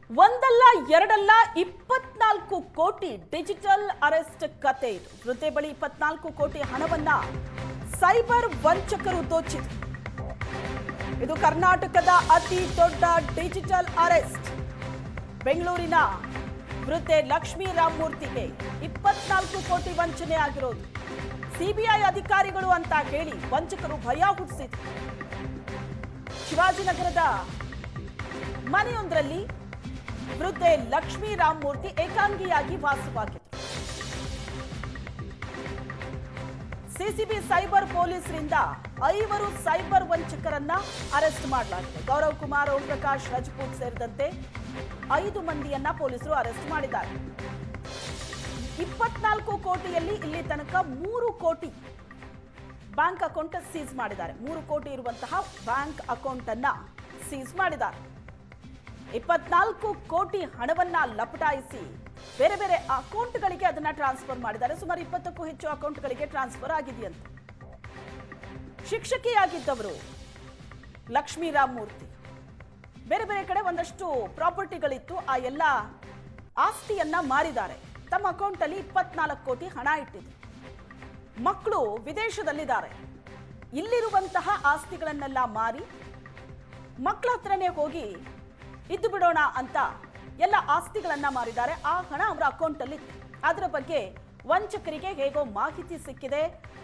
ಒಂದಲ್ಲ ಎರಡಲ್ಲ 24 ಕೋಟಿ ಡಿಜಿಟಲ್ ಅರೆಸ್ಟ್ ಕತೆ ಇದು. ವೃದ್ಧೆ ಬಳಿ 24 ಕೋಟಿ ಹಣವನ್ನ ಸೈಬರ್ ವಂಚಕರು ದೋಚಿದ್ರು. ಇದು ಕರ್ನಾಟಕದ ಅತಿ ದೊಡ್ಡ ಡಿಜಿಟಲ್ ಅರೆಸ್ಟ್. ಬೆಂಗಳೂರಿನ ವೃದ್ಧೆ ಲಕ್ಷ್ಮೀ ರಾಮಮೂರ್ತಿಗೆ 24 ಕೋಟಿ ವಂಚನೆ ಆಗಿರೋದು. ಸಿಬಿಐ ಅಧಿಕಾರಿಗಳು ಅಂತ ಹೇಳಿ ವಂಚಕರು ಭಯ ಹುಟ್ಟಿಸಿದ್ರು. ಶಿವಾಜಿನಗರದ ಮನೆಯೊಂದರಲ್ಲಿ ವೃದ್ಧೆ ಲಕ್ಷ್ಮೀ ರಾಮಮೂರ್ತಿ ಏಕಾಂಗಿಯಾಗಿ ವಾಸವಾಗಿದ್ರು. ಸಿಸಿಬಿ ಸೈಬರ್ ಪೊಲೀಸರಿಂದ 5 ಸೈಬರ್ ವಂಚಕರನ್ನ ಅರೆಸ್ಟ್ ಮಾಡಲಾಗಿದೆ. ಗೌರವ್ ಕುಮಾರ್, ಓಂ ಪ್ರಕಾಶ್ ರಜಪೂತ್ ಸೇರಿದಂತೆ 5 ಮಂದಿಯನ್ನ ಪೊಲೀಸರು ಅರೆಸ್ಟ್ ಮಾಡಿದ್ದಾರೆ. 24 ಕೋಟಿಯಲ್ಲಿ ಇಲ್ಲಿ ತನಕ 3 ಕೋಟಿ ಬ್ಯಾಂಕ್ ಅಕೌಂಟ್ ಸೀಸ್ ಮಾಡಿದ್ದಾರೆ. 3 ಕೋಟಿ ಇರುವಂತಹ ಬ್ಯಾಂಕ್ ಅಕೌಂಟ್ ಅನ್ನ ಸೀಸ್ ಮಾಡಿದ್ದಾರೆ. 24 ಕೋಟಿ ಹಣವನ್ನ ಲಪಟಾಯಿಸಿ ಬೇರೆ ಬೇರೆ ಅಕೌಂಟ್ಗಳಿಗೆ ಅದನ್ನ ಟ್ರಾನ್ಸ್ಫರ್ ಮಾಡಿದ್ದಾರೆ. ಸುಮಾರು 20ಕ್ಕೂ ಹೆಚ್ಚು ಅಕೌಂಟ್ಗಳಿಗೆ ಟ್ರಾನ್ಸ್ಫರ್ ಆಗಿದೆಯಂತೆ. ಶಿಕ್ಷಕಿಯಾಗಿದ್ದವರು ಲಕ್ಷ್ಮೀ ರಾಮಮೂರ್ತಿ ಬೇರೆ ಬೇರೆ ಕಡೆ ಒಂದಷ್ಟು ಪ್ರಾಪರ್ಟಿಗಳಿತ್ತು. ಆ ಎಲ್ಲ ಆಸ್ತಿಯನ್ನ ಮಾರಿದ್ದಾರೆ. ತಮ್ಮ ಅಕೌಂಟ್ ಅಲ್ಲಿ 24 ಕೋಟಿ ಹಣ ಇಟ್ಟಿದ್ರು. ಮಕ್ಕಳು ವಿದೇಶದಲ್ಲಿದ್ದಾರೆ. ಇಲ್ಲಿರುವಂತಹ ಆಸ್ತಿಗಳನ್ನೆಲ್ಲ ಮಾರಿ ಮಕ್ಕಳ ಹತ್ರನೇ ಹೋಗಿ ಇದ್ದು ಬಿಡೋಣ ಅಂತ ಎಲ್ಲ ಆಸ್ತಿಗಳನ್ನ ಮಾರಿದ್ದಾರೆ. ಆ ಹಣ ಅವರ ಅಕೌಂಟ್ ಅಲ್ಲಿ. ಅದರ ಬಗ್ಗೆ ವಂಚಕರಿಗೆ ಹೇಗೋ ಮಾಹಿತಿ ಸಿಕ್ಕಿದೆ.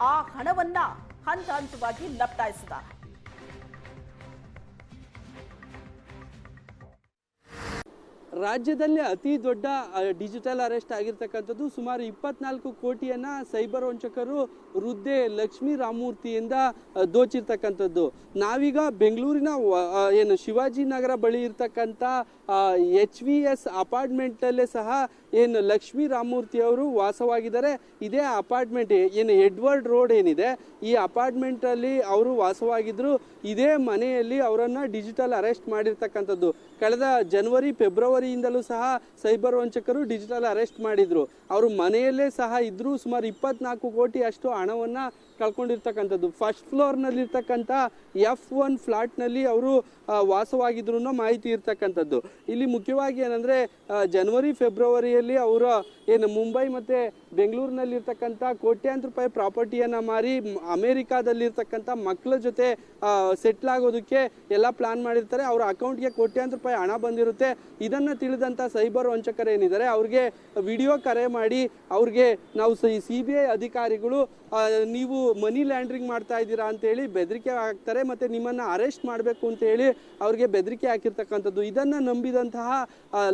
ಆ ಹಣವನ್ನ ಹಂತ ಹಂತವಾಗಿ ಲಪಟಾಯಿಸಿದ್ದಾರೆ. ರಾಜ್ಯದಲ್ಲಿ ಅತಿ ದೊಡ್ಡ ಡಿಜಿಟಲ್ ಅರೆಸ್ಟ್ ಆಗಿರ್ತಕ್ಕಂಥದ್ದು. ಸುಮಾರು 24 ಕೋಟಿಯನ್ನ ಸೈಬರ್ ವಂಚಕರು ವೃದ್ಧೆ ಲಕ್ಷ್ಮೀ ರಾಮಮೂರ್ತಿಯಿಂದ ದೋಚಿರ್ತಕ್ಕಂಥದ್ದು. ನಾವೀಗ ಬೆಂಗಳೂರಿನ ಏನು ಶಿವಾಜಿನಗರ ಬಳಿ ಇರ್ತಕ್ಕಂಥ HVS ಅಪಾರ್ಟ್ಮೆಂಟಲ್ಲೇ ಸಹ ಏನು ಲಕ್ಷ್ಮೀ ರಾಮಮೂರ್ತಿ ಅವರು ವಾಸವಾಗಿದ್ದಾರೆ. ಇದೇ ಅಪಾರ್ಟ್ಮೆಂಟ್ ಏನು ಎಡ್ವರ್ಡ್ ರೋಡ್ ಏನಿದೆ, ಈ ಅಪಾರ್ಟ್ಮೆಂಟ್ ಅಲ್ಲಿ ಅವರು ವಾಸವಾಗಿದ್ರು. ಇದೇ ಮನೆಯಲ್ಲಿ ಅವರನ್ನ ಡಿಜಿಟಲ್ ಅರೆಸ್ಟ್ ಮಾಡಿರ್ತಕ್ಕಂಥದ್ದು. ಕಳೆದ ಜನವರಿ ಫೆಬ್ರವರಿಯಿಂದಲೂ ಸಹ ಸೈಬರ್ ವಂಚಕರು ಡಿಜಿಟಲ್ ಅರೆಸ್ಟ್ ಮಾಡಿದ್ರು. ಅವರು ಮನೆಯಲ್ಲೇ ಸಹ ಇದ್ರು. ಸುಮಾರು 24 ಕೋಟಿ ಅಷ್ಟು ಹಣವನ್ನ ಕಳ್ಕೊಂಡಿರ್ತಕ್ಕಂಥದ್ದು. ಫಸ್ಟ್ ಫ್ಲೋರ್ ನಲ್ಲಿ ಇರ್ತಕ್ಕಂಥ F1 ಫ್ಲಾಟ್ ನಲ್ಲಿ ಅವರು ವಾಸವಾಗಿದ್ರು ಅನ್ನೋ ಮಾಹಿತಿ ಇರ್ತಕ್ಕಂಥದ್ದು. ಇಲ್ಲಿ ಮುಖ್ಯವಾಗಿ ಏನಂದ್ರೆ ಜನವರಿ ಫೆಬ್ರವರಿಯಲ್ಲಿ ಅವರ ಏನು ಮುಂಬೈ ಮತ್ತೆ ಬೆಂಗಳೂರಿನಲ್ಲಿ ಇರ್ತಕ್ಕಂಥ ಕೋಟ್ಯಾಂತರ ರೂಪಾಯಿ ಪ್ರಾಪರ್ಟಿಯನ್ನ ಮಾರಿ ಅಮೆರಿಕಾದಲ್ಲಿರ್ತಕ್ಕಂಥ ಮಕ್ಕಳ ಜೊತೆ ಸೆಟ್ಲ್ ಆಗೋದಕ್ಕೆ ಎಲ್ಲ ಪ್ಲಾನ್ ಮಾಡಿರ್ತಾರೆ. ಅವರ ಅಕೌಂಟ್ಗೆ ಕೋಟ್ಯಾಂತರ ರೂಪಾಯಿ ಹಣ ಬಂದಿರುತ್ತೆ. ಇದನ್ನ ತಿಳಿದಂತ ಸೈಬರ್ ವಂಚಕರು ಏನಿದ್ದಾರೆ ಅವ್ರಿಗೆ ವಿಡಿಯೋ ಕರೆ ಮಾಡಿ ಅವ್ರಿಗೆ ನಾವು CBI ಅಧಿಕಾರಿಗಳು ನೀವು ಮನಿ ಲ್ಯಾಂಡ್ರಿಂಗ್ ಮಾಡ್ತಾ ಇದ್ದೀರಾ ಅಂತ ಹೇಳಿ ಬೆದರಿಕೆ ಹಾಕ್ತಾರೆ. ಮತ್ತೆ ನಿಮ್ಮನ್ನ ಅರೆಸ್ಟ್ ಮಾಡಬೇಕು ಅಂತ ಹೇಳಿ ಅವ್ರಿಗೆ ಬೆದರಿಕೆ ಹಾಕಿರ್ತಕ್ಕಂಥದ್ದು. ಇದನ್ನ ನಂಬಿದಂತಹ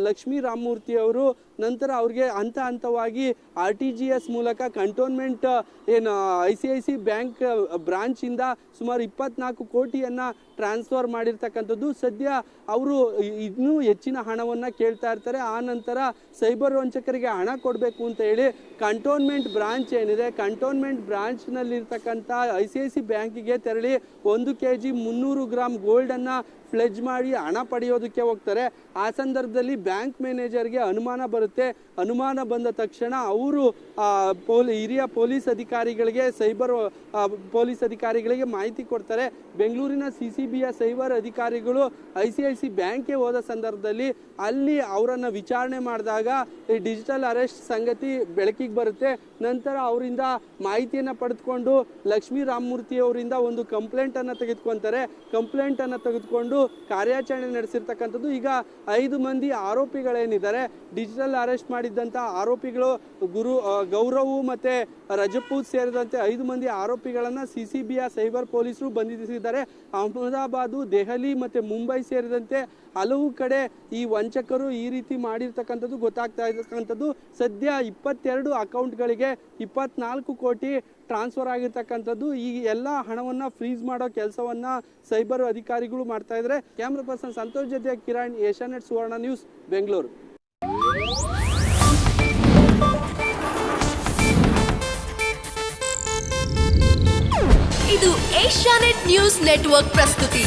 ಲಕ್ಷ್ಮೀ ರಾಮಮೂರ್ತಿ ಅವರು ನಂತರ ಅವ್ರಿಗೆ ಹಂತ ಹಂತವಾಗಿ RTGS ಮೂಲಕ ಕಂಟೋನ್ಮೆಂಟ್ ಏನು ICICI ಬ್ಯಾಂಕ್ ಬ್ರಾಂಚ್ ಇಂದ ಸುಮಾರು 24 ಕೋಟಿಯನ್ನ ಟ್ರಾನ್ಸ್ಫರ್ ಮಾಡಿರ್ತಕ್ಕಂಥದ್ದು. ಸದ್ಯ ಅವರು ಇನ್ನೂ ಹೆಚ್ಚಿನ ಹಣವನ್ನ ಕೇಳ್ತಾ ಇರ್ತಾರೆ. ಆ ನಂತರ ಸೈಬರ್ ವಂಚಕರಿಗೆ ಹಣ ಕೊಡಬೇಕು ಅಂತ ಹೇಳಿ ಕಂಟೋನ್ಮೆಂಟ್ ಬ್ರಾಂಚ್ ಏನಿದೆ, ಕಂಟೋನ್ಮೆಂಟ್ ಬ್ರಾಂಚ್ ನಲ್ಲಿ ಇರ್ತಕ್ಕಂಥ ICICI ಬ್ಯಾಂಕಿಗೆ ತೆರಳಿ 1 kg 300 ಗ್ರಾಮ್ ಗೋಲ್ಡ್ ಅನ್ನ ಫ್ಲೆಜ್ ಮಾಡಿ ಹಣ ಪಡೆಯೋದಕ್ಕೆ ಹೋಗ್ತಾರೆ. ಆ ಸಂದರ್ಭದಲ್ಲಿ ಬ್ಯಾಂಕ್ ಮ್ಯಾನೇಜರ್ಗೆ ಅನುಮಾನ ಬರುತ್ತೆ. ಅನುಮಾನ ಬಂದ ತಕ್ಷಣ ಅವರು ಹಿರಿಯ ಪೊಲೀಸ್ ಅಧಿಕಾರಿಗಳಿಗೆ ಸೈಬರ್ ಪೊಲೀಸ್ ಅಧಿಕಾರಿಗಳಿಗೆ ಮಾಹಿತಿ ಕೊಡ್ತಾರೆ. ಬೆಂಗಳೂರಿನ CCBಯ ಸೈಬರ್ ಅಧಿಕಾರಿಗಳು ICICI ಬ್ಯಾಂಕ್ಗೆ ಹೋದ ಸಂದರ್ಭದಲ್ಲಿ ಅಲ್ಲಿ ಅವರನ್ನ ವಿಚಾರಣೆ ಮಾಡಿದಾಗ ಈ ಡಿಜಿಟಲ್ ಅರೆಸ್ಟ್ ಸಂಗತಿ ಬೆಳಕಿಗೆ ಬರುತ್ತೆ. ನಂತರ ಅವರಿಂದ ಮಾಹಿತಿಯನ್ನ ಪಡೆದುಕೊಂಡು ಲಕ್ಷ್ಮೀ ರಾಮಮೂರ್ತಿ ಅವರಿಂದ ಒಂದು ಕಂಪ್ಲೇಂಟ್ ಅನ್ನ ತೆಗೆದುಕೊಂತಾರೆ. ಕಂಪ್ಲೇಂಟ್ ಅನ್ನ ತೆಗೆದುಕೊಂಡು ಕಾರ್ಯಾಚರಣೆ ನಡೆಸಿರ್ತಕ್ಕಂಥದ್ದು. ಈಗ 5 ಮಂದಿ ಆರೋಪಿಗಳೇನಿದ್ದಾರೆ, ಡಿಜಿಟಲ್ ಅರೆಸ್ಟ್ ಮಾಡಿದ್ದಂತ ಆರೋಪಿಗಳು ಗೌರವ್ ಮತ್ತೆ ರಜಪೂತ್ ಸೇರಿದಂತೆ 5 ಮಂದಿ ಆರೋಪಿಗಳನ್ನ CCBಯ ಸೈಬರ್ ಪೊಲೀಸರು ಬಂಧಿಸಿದ್ದಾರೆ. ಅಹಮದಾಬಾದ್, ದೆಹಲಿ ಮತ್ತೆ ಮುಂಬೈ ಸೇರಿದಂತೆ ಹಲವು ಕಡೆ ಈ ವಂಚಕರು ಈ ರೀತಿ ಮಾಡಿರ್ತಕ್ಕಂಥದ್ದು ಗೊತ್ತಾಗ್ತಾ ಇರ್ತಕ್ಕಂಥದ್ದು. ಸದ್ಯ 22 ಅಕೌಂಟ್ಗಳಿಗೆ 24 ಕೋಟಿ ಟ್ರಾನ್ಸ್ಫರ್ ಆಗಿರ್ತಕ್ಕಂಥದ್ದು. ಈ ಎಲ್ಲ ಹಣವನ್ನ ಫ್ರೀಸ್ ಮಾಡೋ ಕೆಲಸವನ್ನ ಸೈಬರ್ ಅಧಿಕಾರಿಗಳು ಮಾಡ್ತಾ ಇದ್ದಾರೆ. ಕ್ಯಾಮ್ರಾ ಪರ್ಸನ್ ಸಂತೋಷ್ ಜೊತೆ ಕಿರಣ್, ಏಷ್ಯಾನೆಟ್ ಸುವರ್ಣ ನ್ಯೂಸ್, ಬೆಂಗಳೂರು. ಇದು ಏಷ್ಯಾನೆಟ್ ನ್ಯೂಸ್ ನೆಟ್ವರ್ಕ್ ಪ್ರಸ್ತುತಿ.